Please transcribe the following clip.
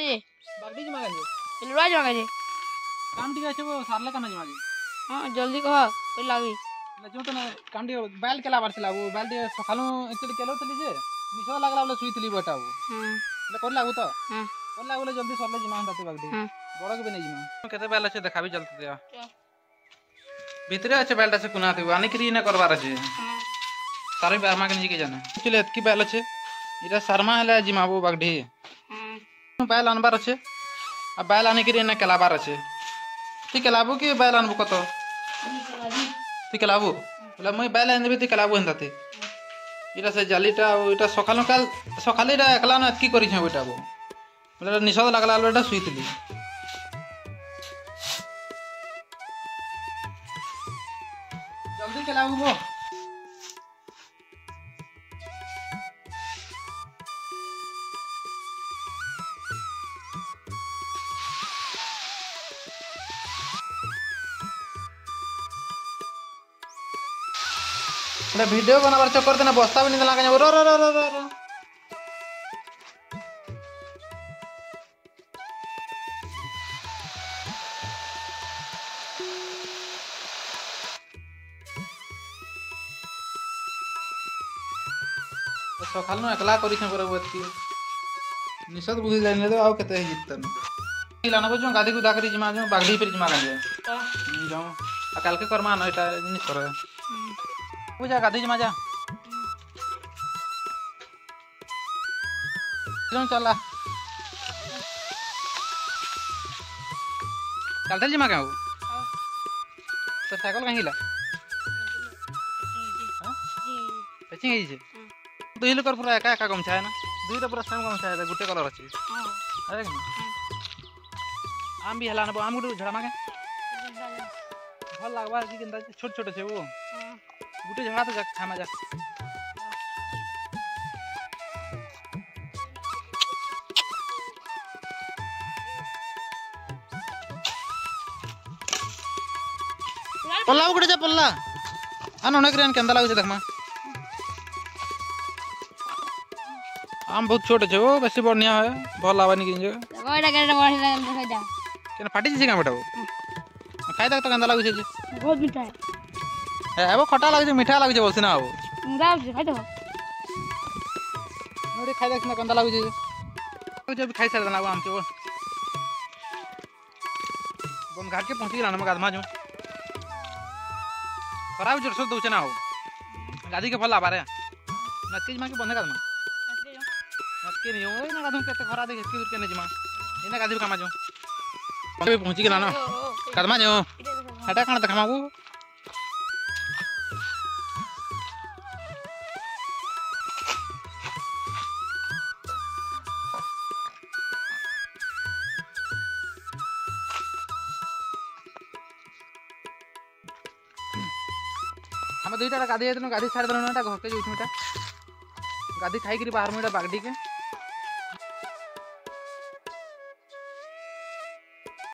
जे बागडी जमा गंजे लुड़ा जमा जे काम ठीक আছে সারলে কানা জমা জি हां जल्दी कह कोई लागी जो तो काम ठीक बैल केला बारছিলা ও बैल দিয়ে সকালু একচুয়ালি কেলৌতলি যে নিশো লাগলা বলে শুইতলি বটা ও એટલે কোন লাগু তো কোন লাগু বলে জলদি সরলে জিমা হতাতে বাগডি বড় কে নেই জিমা কেতে बैल আছে দেখাবি জলদি দিয়া ভিতরে আছে बैलটা সে কোনাতে আনি করি না করবার আছে তারই বারমা কে নিকে জানা চলে এতকি बैल আছে এটা শর্মা হলে জিমাবো বাগডি बैल আনবার আছে আর बैल আনি করি না কেলাবার আছে তুই কেলাবো কি बैल আনবো কত তুই কেলাবো বলে মুই बैल আনি দেবি তুই কেলাবো হেনতাতে এটা সে জালিটা ওইটা সকালু কাল সকালে এটা একলা না কি করিছ ওইটা বলে নিষদ লাগলা এটা শুইতলি জলদি কেলাবো গো এটা ভিডিও বানাবার চক্কর দেনা বস্তা भी नहीं लगा रो रो रो रो रो सकाल न एकला करी छ पर बत्ती निषद बुझी जाने तो आउ केते जितन लाना को जो गादी को दाकरी जमा जो बागडी पर जमा गंजे जाओ आ काल के करमा न एटा जिनिस करे पूजा गादी जमा जा चल चला चलते जमा क्या हो तो साइकिल कहीं ला पचिंग है दो ही लोग पूरा एका एका गमछा है ना दुई तो पूरा सेम गमछा है गुटे कलर अच्छी अरे आम भी हला ना आम गुटे झड़ा मांगे भल लगवा कि केनता छोट छोट छे वो गुटे झड़ा तो जा खामा जा पल्ला गुटे जा पल्ला आन अनेक रेन केंदा लागु छे देखमा आम बहुत छोटे छे वो बेसी बढ़िया है भल लावानी किन जो कोइडा केडा बढी लागल देखै जा केन फाटी छी का बेटा खाई तक तो केंदा लागु छे बहुत मीठा है वो खट्टा लागु छे मीठा लागु छे बोलसी ना वो दाल से खाइ दो नोडी खाई देख ना केंदा लागु छे जब खाई सार देना वो आम के वो बम घाट के पहुंच गेला ना गादमा जो खराब जोर से दउछ ना हो गादी के फल आबारे नक्की जमा के बंद गादमा नक्की नहीं हो ना गादम केते खरा दे के के ने जमा इना गादी कामा जो पहुंच गेला ना गादमा जो हटा काना देखमा को हम दुईटा गादी गादी छाड़ देना घर के जो गादी खाई बाहर में बागडी के